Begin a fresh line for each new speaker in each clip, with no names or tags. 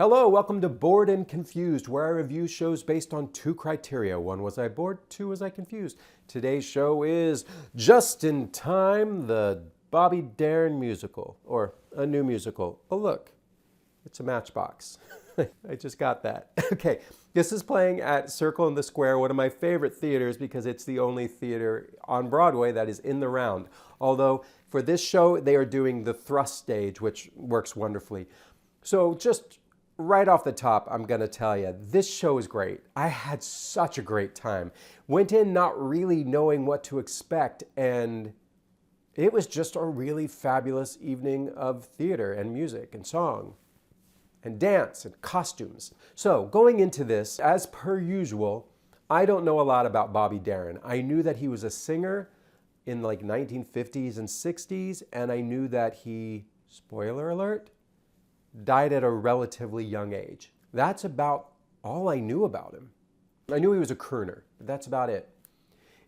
Hello, welcome to Bored and Confused, where I review shows based on two criteria. One, was I bored? Two, was I confused? Today's show is Just in Time, the Bobby Darin musical, or a new musical. Oh look, it's a Matchbox. I just got that. Okay, this is playing at Circle in the Square, one of my favorite theaters because it's the only theater on Broadway that is in the round. Although for this show, they are doing the thrust stage, which works wonderfully. So just right off the top, I'm going to tell you, this show is great. I had such a great time. Went in not really knowing what to expect, and it was just a really fabulous evening of theater and music and song and dance and costumes. So going into this, as per usual, I don't know a lot about Bobby Darin. I knew that he was a singer in like 1950s and 60s, and I knew that he, spoiler alert, died at a relatively young age. That's about all I knew about him. I knew he was a crooner, but that's about it.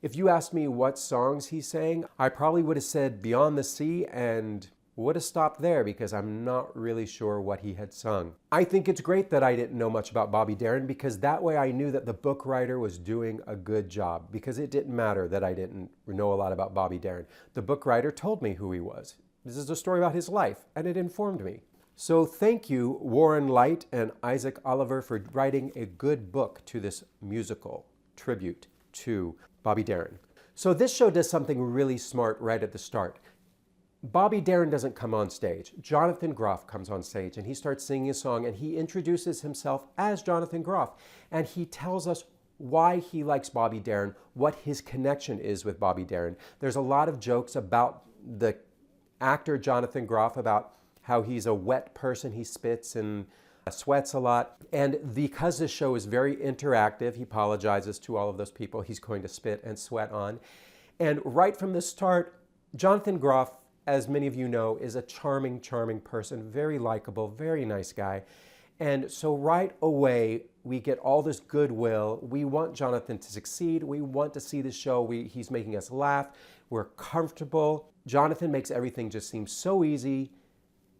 If you asked me what songs he sang, I probably would have said Beyond the Sea and would have stopped there because I'm not really sure what he had sung. I think it's great that I didn't know much about Bobby Darin because that way I knew that the book writer was doing a good job, because it didn't matter that I didn't know a lot about Bobby Darin. The book writer told me who he was. This is a story about his life, and it informed me. So thank you, Warren Leight and Isaac Oliver, for writing a good book to this musical tribute to Bobby Darin. So this show does something really smart right at the start. Bobby Darin doesn't come on stage. Jonathan Groff comes on stage and he starts singing a song, and he introduces himself as Jonathan Groff, and he tells us why he likes Bobby Darin, what his connection is with Bobby Darin. There's a lot of jokes about the actor Jonathan Groff, about how he's a wet person, he spits and sweats a lot. And because this show is very interactive, he apologizes to all of those people he's going to spit and sweat on. And right from the start, Jonathan Groff, as many of you know, is a charming, charming person, very likable, very nice guy. And so right away, we get all this goodwill. We want Jonathan to succeed. We want to see the show. He's making us laugh. We're comfortable. Jonathan makes everything just seem so easy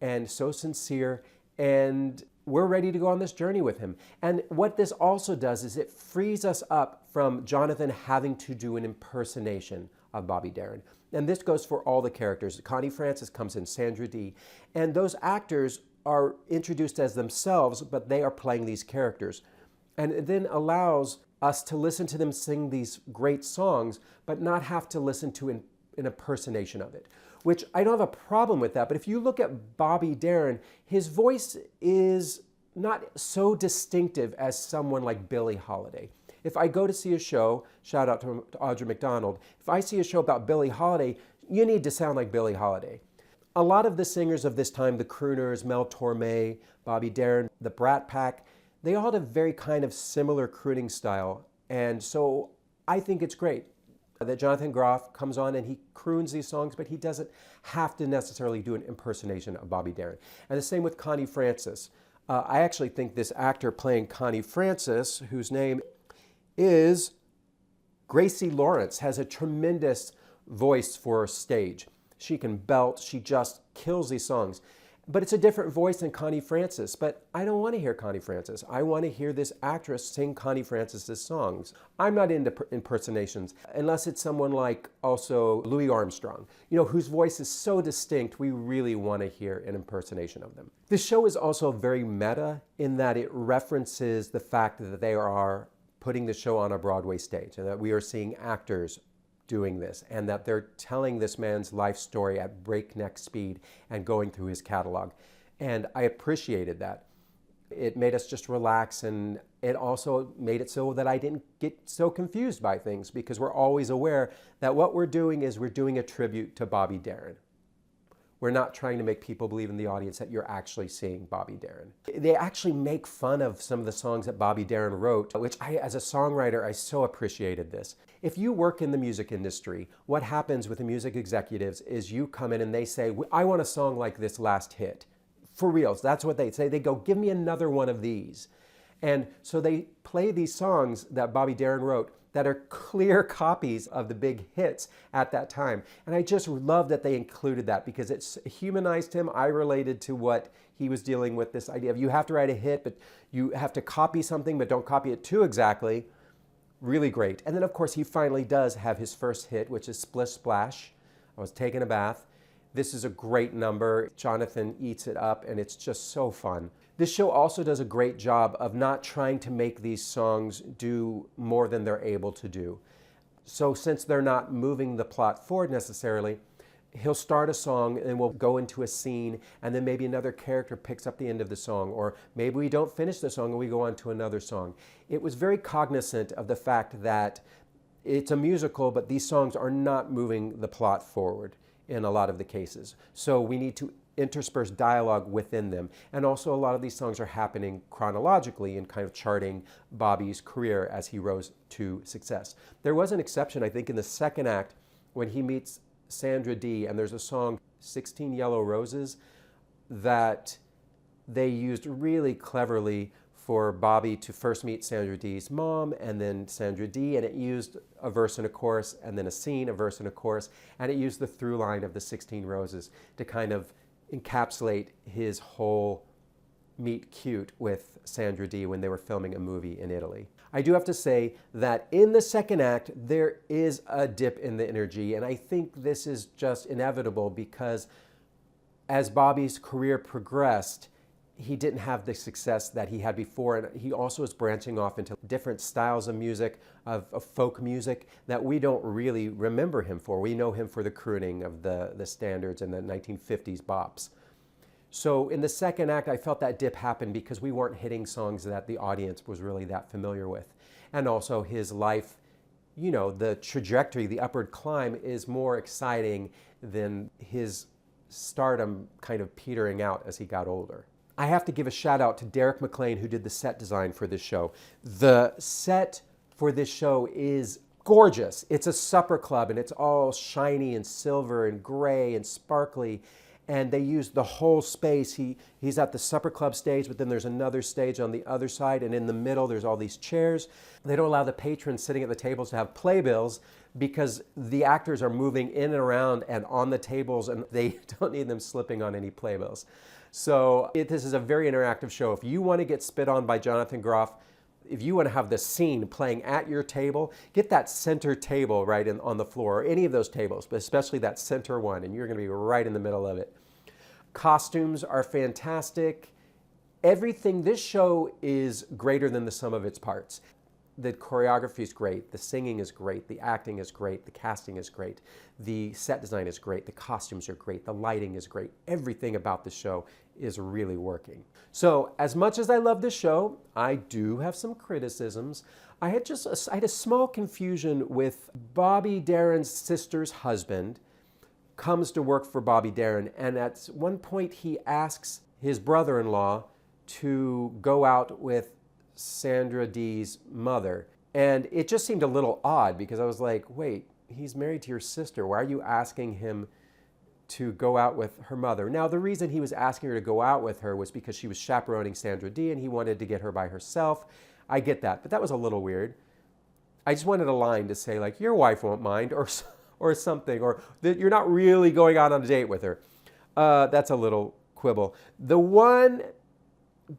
and so sincere, and we're ready to go on this journey with him. And what this also does is it frees us up from Jonathan having to do an impersonation of Bobby Darin. And this goes for all the characters. Connie Francis comes in, Sandra Dee, and those actors are introduced as themselves, but they are playing these characters. And it then allows us to listen to them sing these great songs, but not have to listen to an impersonation of it, which I don't have a problem with that. But if you look at Bobby Darin, his voice is not so distinctive as someone like Billie Holiday. If I go to see a show, shout out to Audra McDonald, if I see a show about Billie Holiday, you need to sound like Billie Holiday. A lot of the singers of this time, the crooners, Mel Torme, Bobby Darin, the Brat Pack, they all had a very kind of similar crooning style. And so I think it's great that Jonathan Groff comes on and he croons these songs, but he doesn't have to necessarily do an impersonation of Bobby Darin. And the same with Connie Francis. I actually think this actor playing Connie Francis, whose name is Gracie Lawrence, has a tremendous voice for stage. She can belt, she just kills these songs. But it's a different voice than Connie Francis. But I don't want to hear Connie Francis. I want to hear this actress sing Connie Francis's songs. I'm not into impersonations, unless it's someone like also Louis Armstrong, whose voice is so distinct, we really want to hear an impersonation of them. The show is also very meta in that it references the fact that they are putting the show on a Broadway stage and that we are seeing actors doing this, and that they're telling this man's life story at breakneck speed and going through his catalog. And I appreciated that. It made us just relax, and it also made it so that I didn't get so confused by things, because we're always aware that what we're doing is we're doing a tribute to Bobby Darin. We're not trying to make people believe in the audience that you're actually seeing Bobby Darin. They actually make fun of some of the songs that Bobby Darin wrote, which as a songwriter, I so appreciated this. If you work in the music industry, what happens with the music executives is you come in and they say, I want a song like this last hit. For reals, that's what they say. They go, give me another one of these. And so they play these songs that Bobby Darin wrote that are clear copies of the big hits at that time. And I just love that they included that, because it's humanized him. I related to what he he was dealing with this idea of you have to write a hit, but you have to copy something, but don't copy it too exactly. Really great. And then, of course, he finally does have his first hit, which is Splish Splash. I was taking a bath. This is a great number. Jonathan eats it up, and it's just so fun. This show also does a great job of not trying to make these songs do more than they're able to do. So since they're not moving the plot forward necessarily, he'll start a song and we'll go into a scene, and then maybe another character picks up the end of the song, or maybe we don't finish the song and we go on to another song. It was very cognizant of the fact that it's a musical, but these songs are not moving the plot forward in a lot of the cases. So we need to intersperse dialogue within them. And also a lot of these songs are happening chronologically and kind of charting Bobby's career as he rose to success. There was an exception, I think, in the second act when he meets Sandra Dee, and there's a song, 16 Yellow Roses, that they used really cleverly for Bobby to first meet Sandra Dee's mom and then Sandra Dee, and it used a verse and a chorus and then a scene, a verse and a chorus, and it used the through line of the 16 Roses to kind of encapsulate his whole meet cute with Sandra Dee when they were filming a movie in Italy. I do have to say that in the second act, there is a dip in the energy, and I think this is just inevitable because as Bobby's career progressed, he didn't have the success that he had before, and he also is branching off into different styles of music, of folk music, that we don't really remember him for. We know him for the crooning of the standards and the 1950s bops. So in the second act, I felt that dip happen because we weren't hitting songs that the audience was really that familiar with. And also his life, you know, the trajectory, the upward climb is more exciting than his stardom kind of petering out as he got older. I have to give a shout out to Derek McLean, who did the set design for this show. The set for this show is gorgeous. It's a supper club and it's all shiny and silver and gray and sparkly. And they used the whole space. He's at the supper club stage, but then there's another stage on the other side, and in the middle there's all these chairs. They don't allow the patrons sitting at the tables to have playbills because the actors are moving in and around and on the tables, and they don't need them slipping on any playbills. So this is a very interactive show. If you want to get spit on by Jonathan Groff, if you want to have the scene playing at your table, get that center table right on the floor, or any of those tables, but especially that center one, and you're going to be right in the middle of it. Costumes are fantastic. Everything, this show is greater than the sum of its parts. The choreography is great, the singing is great, the acting is great, the casting is great, the set design is great, the costumes are great, the lighting is great. Everything about the show is really working. So as much as I love this show, I do have some criticisms. I had a small confusion with Bobby Darin's sister's husband comes to work for Bobby Darin, and at one point he asks his brother-in-law to go out with Sandra Dee's mother. And it just seemed a little odd because I was like, wait, he's married to your sister. Why are you asking him to go out with her mother? Now, the reason he was asking her to go out with her was because she was chaperoning Sandra Dee and he wanted to get her by herself. I get that, but that was a little weird. I just wanted a line to say like, your wife won't mind, or something, or that you're not really going out on a date with her. That's a little quibble. The one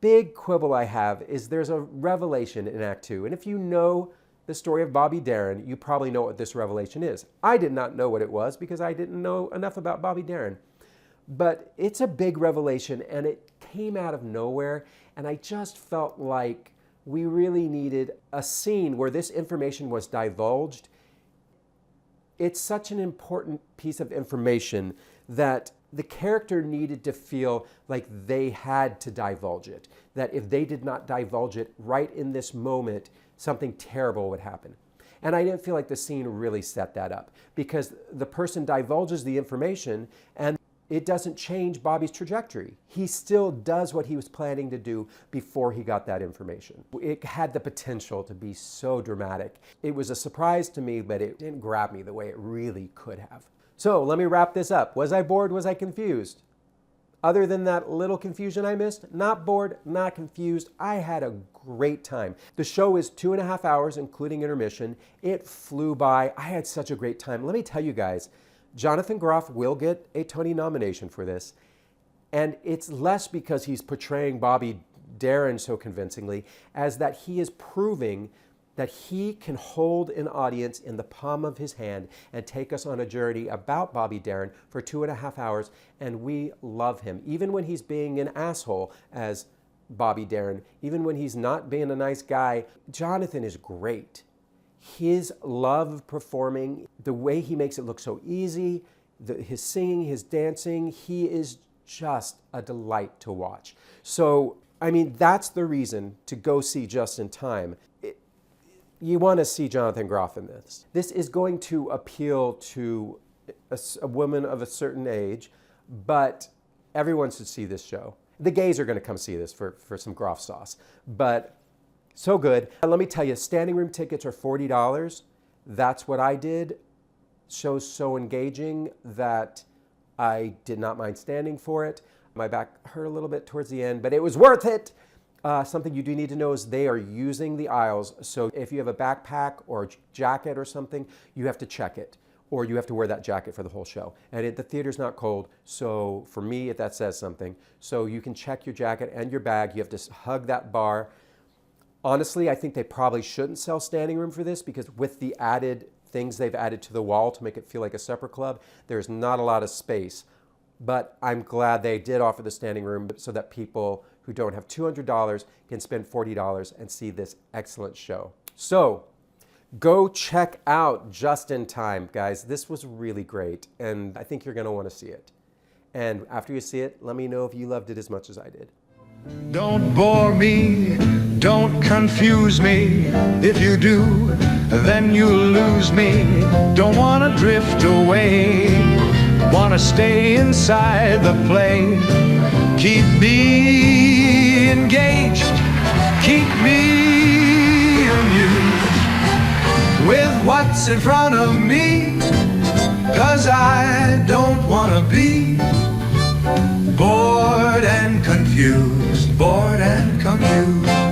big quibble I have is there's a revelation in Act 2. And if you know the story of Bobby Darin, you probably know what this revelation is. I did not know what it was because I didn't know enough about Bobby Darin. But it's a big revelation and it came out of nowhere. And I just felt like we really needed a scene where this information was divulged. It's such an important piece of information that the character needed to feel like they had to divulge it. That if they did not divulge it right in this moment, something terrible would happen. And I didn't feel like the scene really set that up because the person divulges the information and it doesn't change Bobby's trajectory. He still does what he was planning to do before he got that information. It had the potential to be so dramatic. It was a surprise to me, but it didn't grab me the way it really could have. So let me wrap this up. Was I bored? Was I confused? Other than that little confusion I missed, not bored, not confused. I had a great time. The show is 2.5 hours, including intermission. It flew by. I had such a great time. Let me tell you guys, Jonathan Groff will get a Tony nomination for this. And it's less because he's portraying Bobby Darin so convincingly as that he is proving that he can hold an audience in the palm of his hand and take us on a journey about Bobby Darin for 2.5 hours, and we love him. Even when he's being an asshole as Bobby Darin, even when he's not being a nice guy, Jonathan is great. His love of performing, the way he makes it look so easy, his singing, his dancing, he is just a delight to watch. So, I mean, that's the reason to go see Just in Time. You want to see Jonathan Groff in this. This is going to appeal to a woman of a certain age, but everyone should see this show. The gays are going to come see this for some Groff sauce, but so good. And let me tell you, standing room tickets are $40. That's what I did. Show's so engaging that I did not mind standing for it. My back hurt a little bit towards the end, but it was worth it. Something you do need to know is they are using the aisles. So if you have a backpack or a jacket or something, you have to check it, or you have to wear that jacket for the whole show. And the theater's not cold, so for me, if that says something. So you can check your jacket and your bag. You have to hug that bar. Honestly, I think they probably shouldn't sell standing room for this, because with the added things they've added to the wall to make it feel like a supper club, there's not a lot of space. But I'm glad they did offer the standing room so that people who don't have $200 can spend $40 and see this excellent show. So go check out Just in Time, guys. This was really great, and I think you're going to want to see it. And after you see it, let me know if you loved it as much as I did.
Don't bore me, don't confuse me. If you do, then you'll lose me. Don't want to drift away, want to stay inside the play. Keep me engaged, keep me amused with what's in front of me, 'cause I don't want to be bored and confused, bored and confused.